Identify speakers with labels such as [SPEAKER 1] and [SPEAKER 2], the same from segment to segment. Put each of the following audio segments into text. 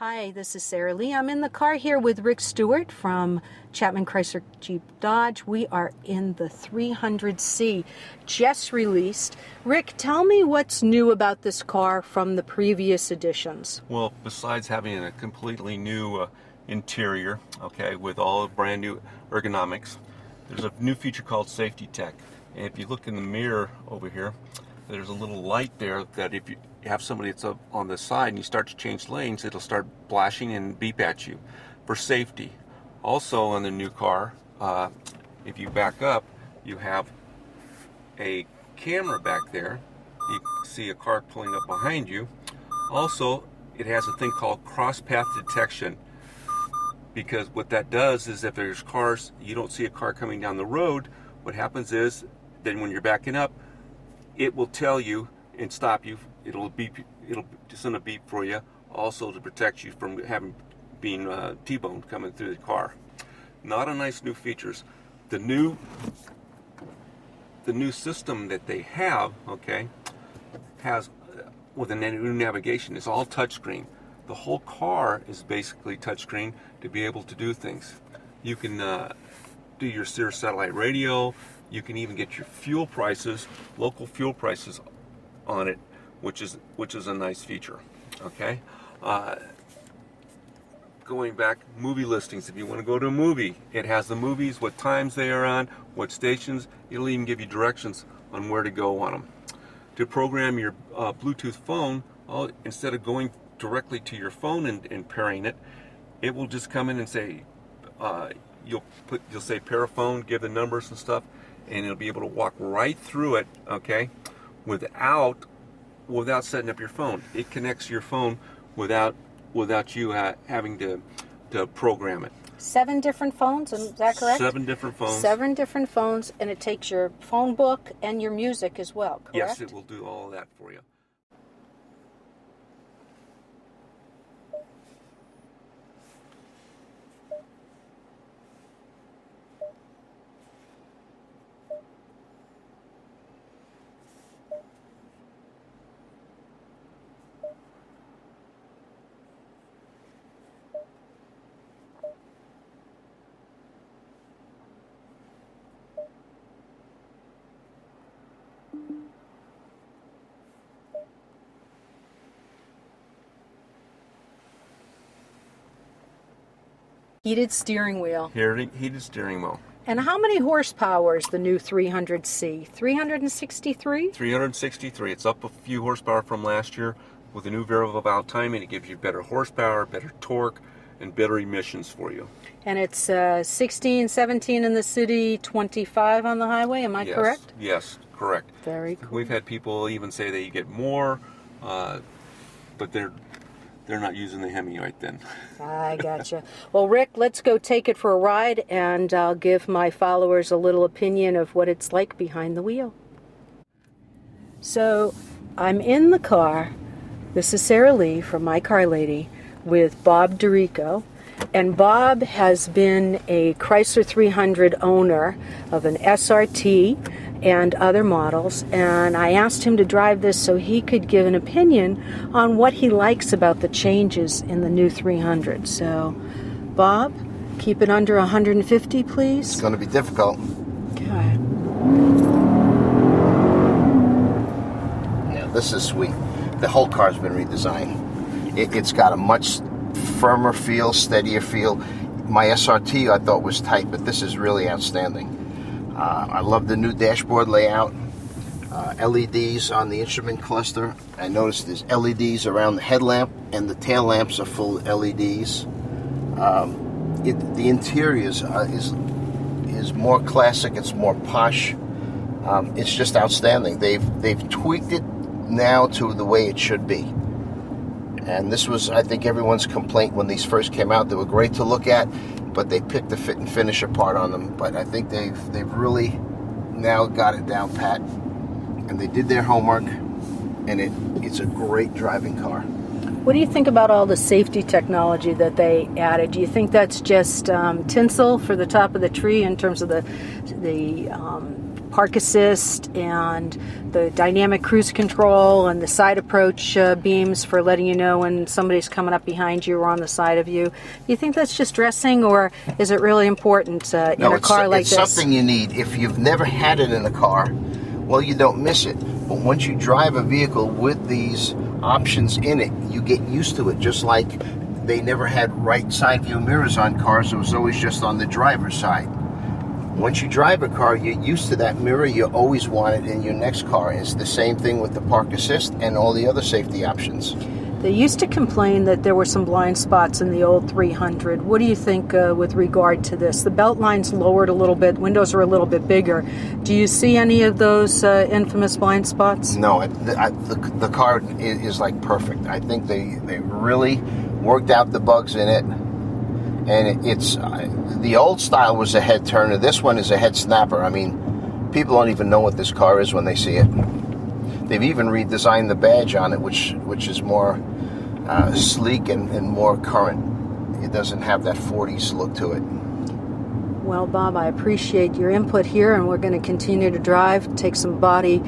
[SPEAKER 1] Hi, this is Sarah Lee. I'm in the car here with Rick Stewart from Chapman Chrysler Jeep Dodge. We are in the 300C, just released. Rick, tell me what's new about this car from the previous editions.
[SPEAKER 2] Well, besides having a completely new interior, okay, with all brand new ergonomics, there's a new feature called Safety Tech. And if you look in the mirror over here, there's a little light there that if you have somebody that's up on the side and you start to change lanes, it'll start flashing and beep at you for safety. Also on the new car, if you back up, you have a camera back there. You see a car pulling up behind you. Also, it has a thing called cross path detection, because what that does is if there's cars, you don't see a car coming down the road, what happens is then when you're backing up, it will tell you and stop you. It'll beep. It'll send a beep for you, also to protect you from being T-boned coming through the car. Not a nice new features. The new system that they have, okay, has with a new navigation. It's all touchscreen. The whole car is basically touchscreen to be able to do things. You can do your Sirius satellite radio. You can even get your fuel prices, local fuel prices on it, which is a nice feature. Okay. Going back, movie listings. If you want to go to a movie, it has the movies, what times they are on, what stations. It'll even give you directions on where to go on them. To program your Bluetooth phone, instead of going directly to your phone and pairing it, it will just come in and say, you'll say pair a phone, give the numbers and stuff, and it'll be able to walk right through it, okay, without setting up your phone. It connects your phone without you having to program it.
[SPEAKER 1] 7 different phones, is that correct?
[SPEAKER 2] 7 different phones.
[SPEAKER 1] 7 different phones, and it takes your phone book and your music as well, correct?
[SPEAKER 2] Yes, it will do all of that for you.
[SPEAKER 1] Heated steering wheel.
[SPEAKER 2] Heated steering wheel.
[SPEAKER 1] And how many horsepower is the new 300C? 363?
[SPEAKER 2] 363. It's up a few horsepower from last year with a new variable valve timing. It gives you better horsepower, better torque, and better emissions for you.
[SPEAKER 1] And it's 16, 17 in the city, 25 on the highway. Am I correct?
[SPEAKER 2] Yes, correct.
[SPEAKER 1] Very cool.
[SPEAKER 2] We've had people even say that you get more, but they're not using the Hemi right then.
[SPEAKER 1] I gotcha. Well, Rick, let's go take it for a ride, and I'll give my followers a little opinion of what it's like behind the wheel. So, I'm in the car. This is Sarah Lee from MyCarlady with Bob DeRico. And Bob has been a Chrysler 300 owner of an SRT and other models, and I asked him to drive this so he could give an opinion on what he likes about the changes in the new 300. So, Bob, keep it under 150, please.
[SPEAKER 3] It's going to be difficult.
[SPEAKER 1] Okay.
[SPEAKER 3] Yeah, this is sweet. The whole car's been redesigned. It's got a much firmer feel, steadier feel. My SRT I thought was tight, but this is really outstanding. I love the new dashboard layout. LEDs on the instrument cluster. I noticed there's LEDs around the headlamp, and the tail lamps are full of LEDs. The interior is more classic. It's more posh. It's just outstanding. They've tweaked it now to the way it should be. And this was, I think, everyone's complaint when these first came out. They were great to look at, but they picked the fit and finish apart on them. But I think they've really now got it down pat, and they did their homework, and it's a great driving car.
[SPEAKER 1] What do you think about all the safety technology that they added? Do you think that's just tinsel for the top of the tree in terms of the park assist and the dynamic cruise control and the side approach beams for letting you know when somebody's coming up behind you or on the side of you. Do you think that's just dressing, or is it really important in a car like
[SPEAKER 3] it's
[SPEAKER 1] this?
[SPEAKER 3] It's something you need. If you've never had it in a car, well, you don't miss it. But once you drive a vehicle with these options in it, you get used to it. Just like they never had right side view mirrors on cars, it was always just on the driver's side. Once you drive a car, you're used to that mirror. You always want it in your next car. It's the same thing with the park assist and all the other safety options.
[SPEAKER 1] They used to complain that there were some blind spots in the old 300. What do you think with regard to this? The belt line's lowered a little bit, windows are a little bit bigger. Do you see any of those infamous blind spots?
[SPEAKER 3] No, the car is like perfect. I think they really worked out the bugs in it. And it's the old style was a head turner. This one is a head snapper. I mean, people don't even know what this car is when they see it. They've even redesigned the badge on it, which is more sleek and more current. It doesn't have that 40s look to it.
[SPEAKER 1] Well, Bob, I appreciate your input here, and we're going to continue to drive, take some body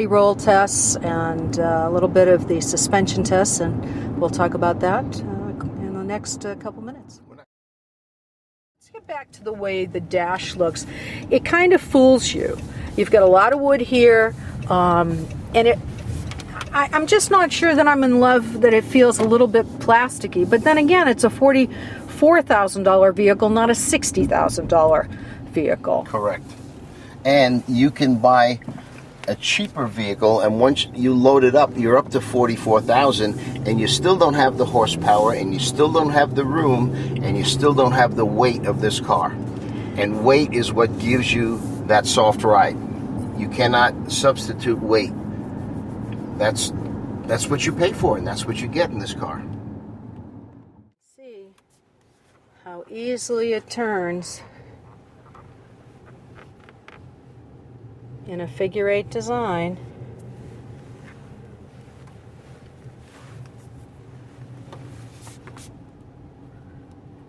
[SPEAKER 1] roll tests and a little bit of the suspension tests, and we'll talk about that in the next couple minutes. Let's get back to the way the dash looks. It kind of fools you. You've got a lot of wood here, and I'm just not sure that I'm in love that it feels a little bit plasticky. But then again, it's a $44,000 vehicle, not a $60,000 vehicle.
[SPEAKER 3] Correct. And you can buy a cheaper vehicle, and once you load it up, you're up to $44,000, and you still don't have the horsepower, and you still don't have the room, and you still don't have the weight of this car. And weight is what gives you that soft ride. You cannot substitute weight. That's what you pay for, and that's what you get in this car.
[SPEAKER 1] See how easily it turns in a figure 8 design.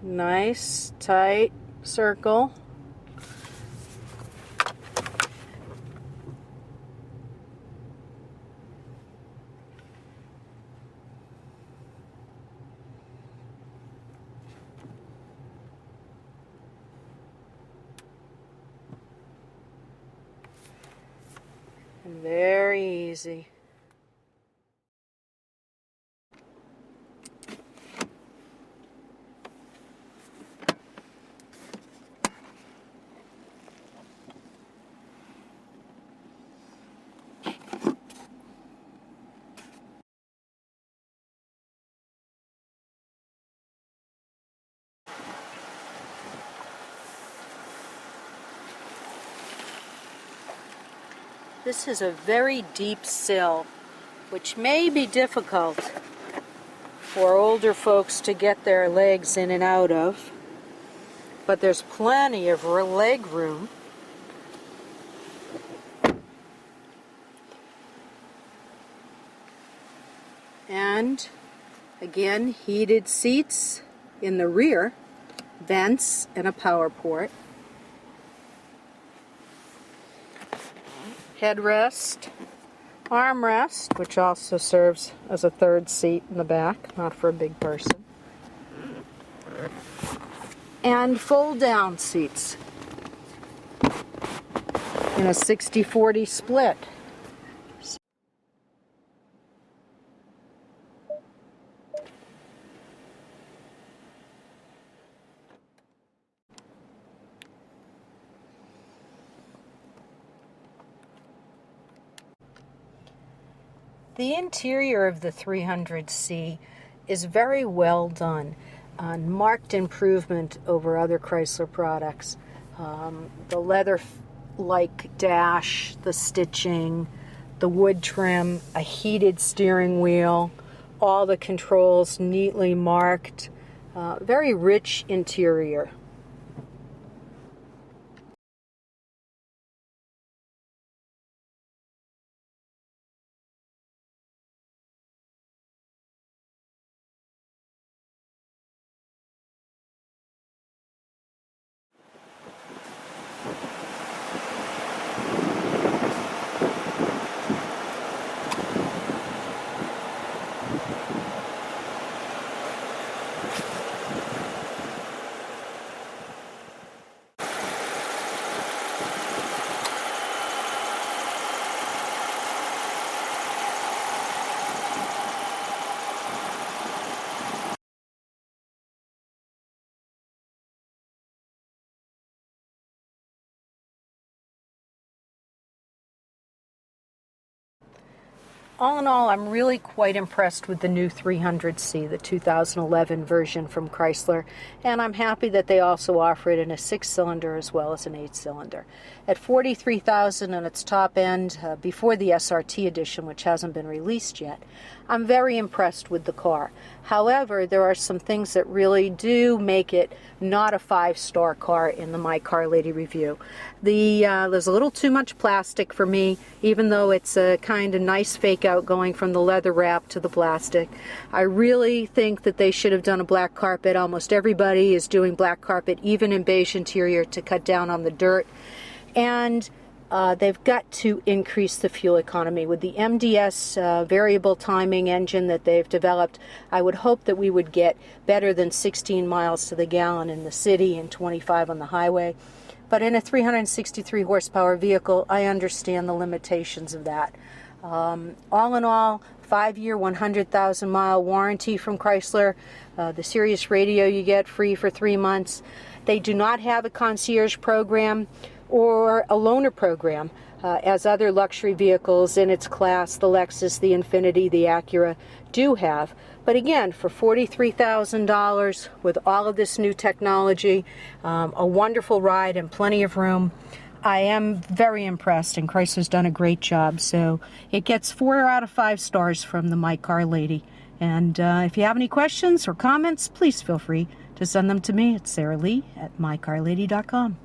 [SPEAKER 1] Nice, tight circle. Very easy. This is a very deep sill, which may be difficult for older folks to get their legs in and out of, but there's plenty of leg room. And again, heated seats in the rear, vents, and a power port. Headrest, armrest, which also serves as a third seat in the back, not for a big person. And fold-down seats in a 60-40 split. The interior of the 300C is very well done, marked improvement over other Chrysler products. The leather-like dash, the stitching, the wood trim, a heated steering wheel, all the controls neatly marked, very rich interior. All in all, I'm really quite impressed with the new 300C, the 2011 version from Chrysler, and I'm happy that they also offer it in a 6-cylinder as well as an 8-cylinder. At $43,000 on its top end, before the SRT edition, which hasn't been released yet, I'm very impressed with the car. However, there are some things that really do make it not a 5-star car in the MyCarlady review. There's a little too much plastic for me, even though it's a kind of nice fake out going from the leather wrap to the plastic. I really think that they should have done a black carpet. Almost everybody is doing black carpet, even in beige interior, to cut down on the dirt. And they've got to increase the fuel economy. With the MDS variable timing engine that they've developed, I would hope that we would get better than 16 miles to the gallon in the city and 25 on the highway. But in a 363 horsepower vehicle, I understand the limitations of that. All in all, 5-year, 100,000 mile warranty from Chrysler. The Sirius radio you get free for 3 months. They do not have a concierge program or a loaner program, as other luxury vehicles in its class, the Lexus, the Infiniti, the Acura, do have. But again, for $43,000 with all of this new technology, a wonderful ride and plenty of room, I am very impressed, and Chrysler's done a great job. So it gets 4 out of 5 stars from the MyCarlady. And if you have any questions or comments, please feel free to send them to me at saralee@mycarlady.com.